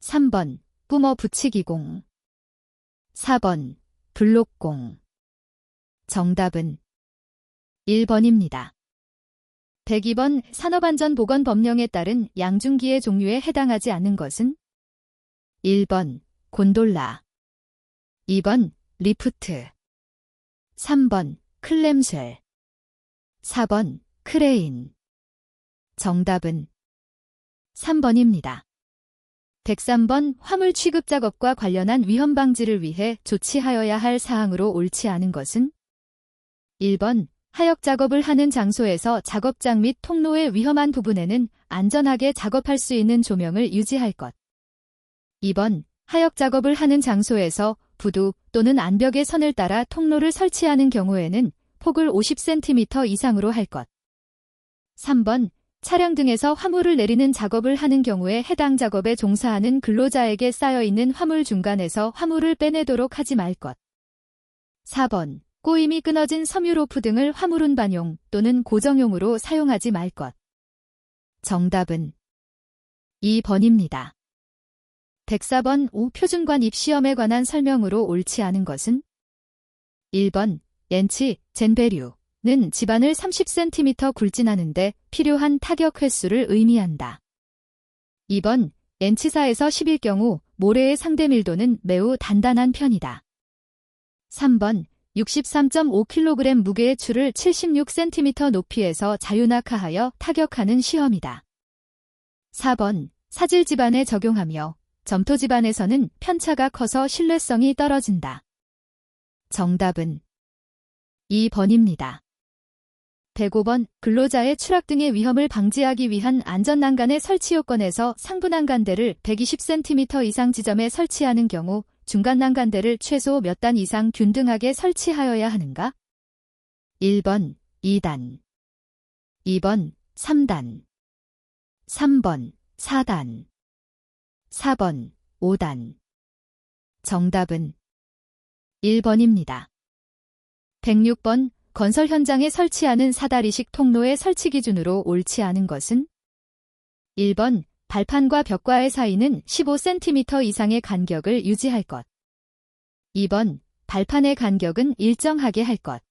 A: 3번 뿜어 붙이기공, 4번 블록공. 정답은 1번입니다. 102번 산업안전보건법령에 따른 양중기의 종류에 해당하지 않는 것은? 1번 곤돌라, 2번 리프트, 3번 클램쉘, 4번 크레인. 정답은 3번입니다. 103번 화물 취급 작업과 관련한 위험 방지를 위해 조치하여야 할 사항으로 옳지 않은 것은? 1번 하역 작업을 하는 장소에서 작업장 및 통로의 위험한 부분에는 안전하게 작업할 수 있는 조명을 유지할 것. 2번 하역 작업을 하는 장소에서 부두 또는 안벽의 선을 따라 통로를 설치하는 경우에는 폭을 50cm 이상으로 할 것. 3번 차량 등에서 화물을 내리는 작업을 하는 경우에 해당 작업에 종사하는 근로자에게 쌓여있는 화물 중간에서 화물을 빼내도록 하지 말 것. 4번 꼬임이 끊어진 섬유 로프 등을 화물 운반용 또는 고정용으로 사용하지 말 것. 정답은 2번입니다. 104번 표준관 입시험에 관한 설명으로 옳지 않은 것은? 1번 옌치, 젠베류는 집안을 30cm 굴진하는데 필요한 타격 횟수를 의미한다. 2번 옌치사에서 10일 경우 모래의 상대 밀도는 매우 단단한 편이다. 3번 63.5kg 무게의 줄을 76cm 높이에서 자유낙하하여 타격하는 시험이다. 4번 사질 집안에 적용하며 점토 집안에서는 편차가 커서 신뢰성이 떨어진다. 정답은 2번입니다. 105번 근로자의 추락 등의 위험을 방지하기 위한 안전난간의 설치 요건에서 상부난간대를 120cm 이상 지점에 설치하는 경우 중간난간대를 최소 몇 단 이상 균등하게 설치하여야 하는가? 1번 2단, 2번 3단, 3번 4단, 4번 5단. 정답은 1번입니다. 106번 건설 현장에 설치하는 사다리식 통로의 설치 기준으로 옳지 않은 것은? 1번 발판과 벽과의 사이는 15cm 이상의 간격을 유지할 것. 2번 발판의 간격은 일정하게 할 것.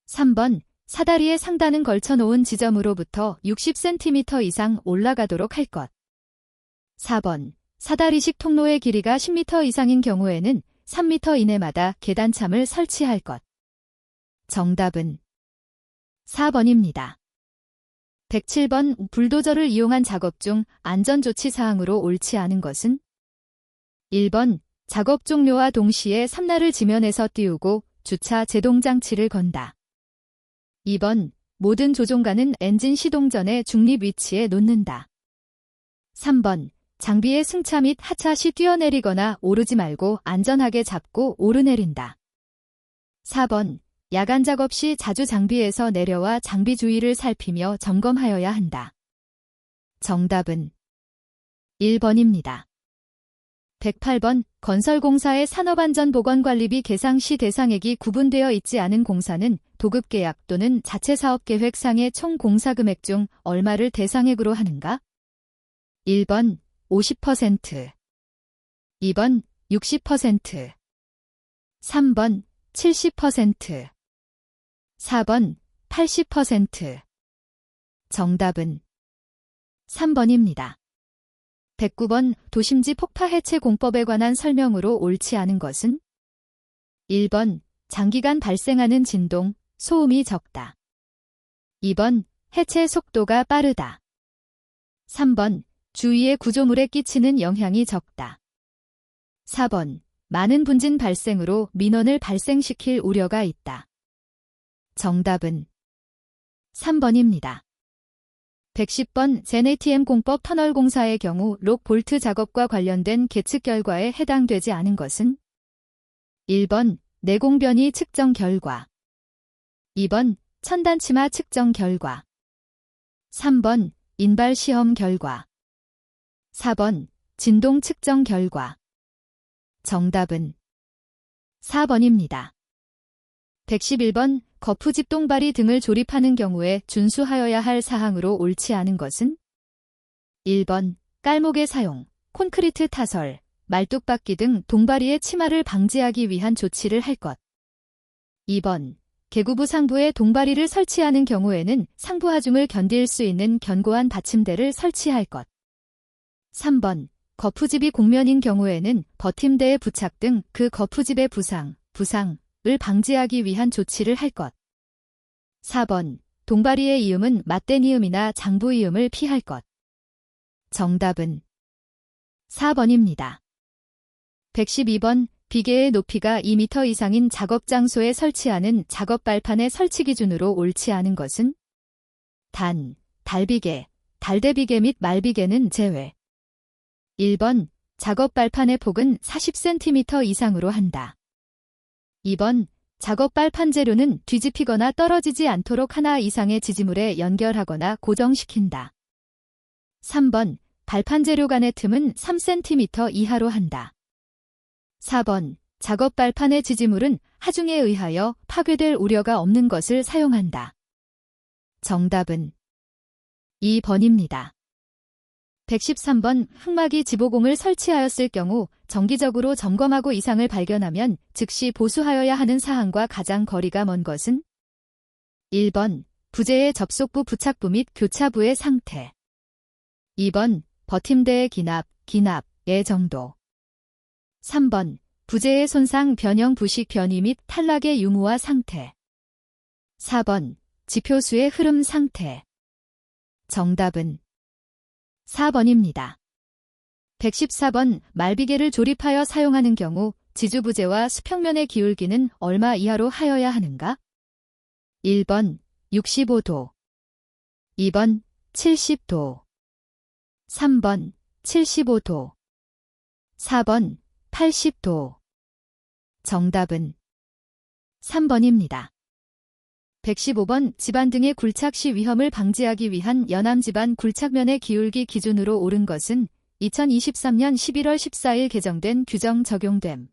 A: 3번 사다리의 상단은 걸쳐놓은 지점으로부터 60cm 이상 올라가도록 할 것. 4번 사다리식 통로의 길이가 10m 이상인 경우에는 3m 이내마다 계단참을 설치할 것. 정답은 4번입니다. 107번 불도저를 이용한 작업 중 안전조치 사항으로 옳지 않은 것은? 1번 작업 종료와 동시에 삼라를 지면에서 띄우고 주차 제동장치를 건다. 2번 모든 조종관은 엔진 시동 전에 중립 위치에 놓는다. 3번 장비의 승차 및 하차 시 뛰어내리거나 오르지 말고 안전하게 잡고 오르내린다. 4번 야간 작업 시 자주 장비에서 내려와 장비 주위를 살피며 점검하여야 한다. 정답은 1번입니다. 108번 건설공사의 산업안전보건관리비 계상 시 대상액이 구분되어 있지 않은 공사는 도급계약 또는 자체사업계획상의 총 공사금액 중 얼마를 대상액으로 하는가? 1번 50%, 2번 60%, 3번 70%, 4번 80%. 정답은 3번입니다. 109번 도심지 폭파 해체 공법에 관한 설명으로 옳지 않은 것은? 1번 장기간 발생하는 진동, 소음이 적다. 2번 해체 속도가 빠르다. 3번 주위의 구조물에 끼치는 영향이 적다. 4번 많은 분진 발생으로 민원을 발생시킬 우려가 있다. 정답은 3번입니다. 110번 젠ATM 공법 터널 공사의 경우 록 볼트 작업과 관련된 계측 결과에 해당되지 않은 것은 1번 내공변이 측정 결과 2번 천단치마 측정 결과 3번 인발 시험 결과 4번 진동 측정 결과 정답은 4번입니다. 111번 거푸집 똥바리 등을 조립하는 경우에 준수하여야 할 사항으로 옳지 않은 것은 1번 깔목의 사용, 콘크리트 타설, 말뚝박기 등 동바리의 침하를 방지하기 위한 조치를 할 것. 2번 계구부 상부에 동바리를 설치하는 경우에는 상부 하중을 견딜 수 있는 견고한 받침대를 설치할 것. 3번 거푸집이 곡면인 경우에는 버팀대의 부착 등 그 거푸집의 부상을 방지하기 위한 조치를 할 것. 4번 동바리의 이음은 맞댄 이음이나 장부 이음을 피할 것. 정답은 4번입니다. 112번 비계의 높이가 2m 이상인 작업 장소에 설치하는 작업 발판의 설치 기준으로 옳지 않은 것은 달비계, 달대비계 및 말비계는 제외. 1번 작업 발판의 폭은 40cm 이상으로 한다. 2번 작업 발판 재료는 뒤집히거나 떨어지지 않도록 하나 이상의 지지물에 연결하거나 고정시킨다. 3번 발판 재료 간의 틈은 3cm 이하로 한다. 4번 작업 발판의 지지물은 하중에 의하여 파괴될 우려가 없는 것을 사용한다. 정답은 2번입니다. 113번 흙막이 지보공을 설치하였을 경우 정기적으로 점검하고 이상을 발견하면 즉시 보수하여야 하는 사항과 가장 거리가 먼 것은 1번 부재의 접속부 부착부 및 교차부의 상태 2번 버팀대의 기납의 정도 3번 부재의 손상 변형 부식 변이 및 탈락의 유무와 상태 4번 지표수의 흐름 상태 정답은 4번입니다. 114번 말비계를 조립하여 사용하는 경우 지주부재와 수평면의 기울기는 얼마 이하로 하여야 하는가? 1번 65도 2번 70도 3번 75도 4번 80도 정답은 3번입니다. 115번 집안 등의 굴착 시 위험을 방지하기 위한 연암 집안 굴착면의 기울기 기준으로 옳은 것은 2023년 11월 14일 개정된 규정 적용됨.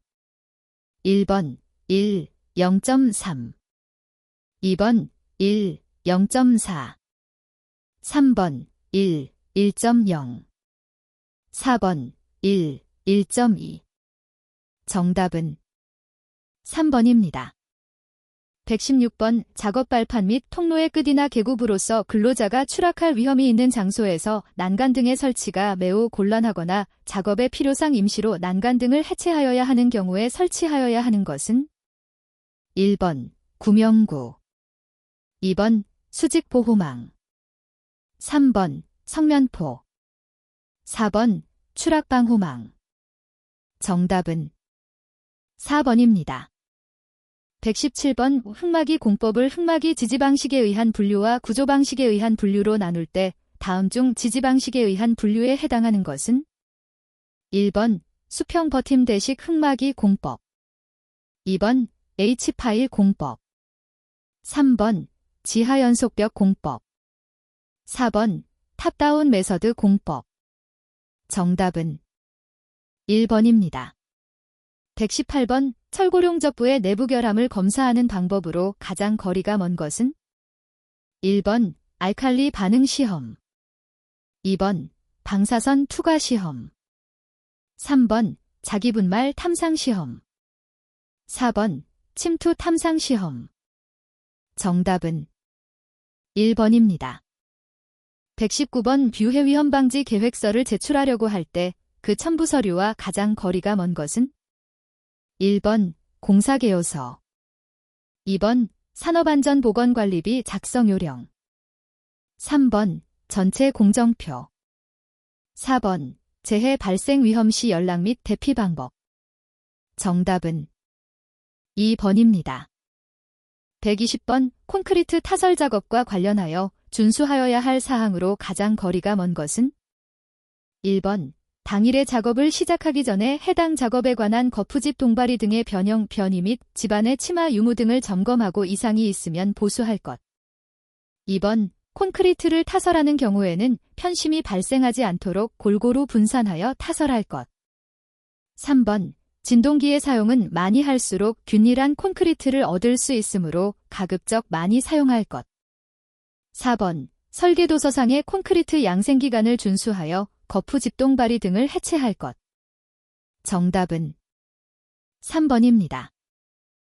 A: 1번 1, 0.3 2번 1, 0.4 3번 1, 1.0 4번 1, 1.2 정답은 3번입니다. 116번 작업 발판 및 통로의 끝이나 계구부로서 근로자가 추락할 위험이 있는 장소에서 난간 등의 설치가 매우 곤란하거나 작업의 필요상 임시로 난간 등을 해체하여야 하는 경우에 설치하여야 하는 것은 1번 구명구 2번 수직보호망 3번 성면포 4번 추락방호망 정답은 4번입니다. 117번 흙막이 공법을 흙막이 지지방식에 의한 분류와 구조방식에 의한 분류로 나눌 때 다음 중 지지방식에 의한 분류에 해당하는 것은 1번 수평 버팀대식 흙막이 공법 2번 H파일 공법 3번 지하연속벽 공법 4번 탑다운 메서드 공법 정답은 1번입니다. 118번 철고룡 접부의 내부 결함을 검사하는 방법으로 가장 거리가 먼 것은 1번 알칼리 반응 시험 2번 방사선 투과 시험 3번 자기분말 탐상 시험 4번 침투 탐상 시험 정답은 1번입니다. 119번 뷰해 위험 방지 계획서를 제출하려고 할 때 그 첨부 서류와 가장 거리가 먼 것은 1번 공사개요서 2번 산업안전보건관리비 작성요령 3번 전체 공정표 4번 재해 발생 위험 시 연락 및 대피 방법 정답은 2번입니다. 120번 콘크리트 타설 작업과 관련하여 준수하여야 할 사항으로 가장 거리가 먼 것은? 1번 당일에 작업을 시작하기 전에 해당 작업에 관한 거푸집 동바리 등의 변형, 변이 및 집안의 치마 유무 등을 점검하고 이상이 있으면 보수할 것. 2번 콘크리트를 타설하는 경우에는 편심이 발생하지 않도록 골고루 분산하여 타설할 것. 3번 진동기의 사용은 많이 할수록 균일한 콘크리트를 얻을 수 있으므로 가급적 많이 사용할 것. 4번 설계도서상의 콘크리트 양생기간을 준수하여 거푸 집동바리 등을 해체할 것. 정답은 3번입니다.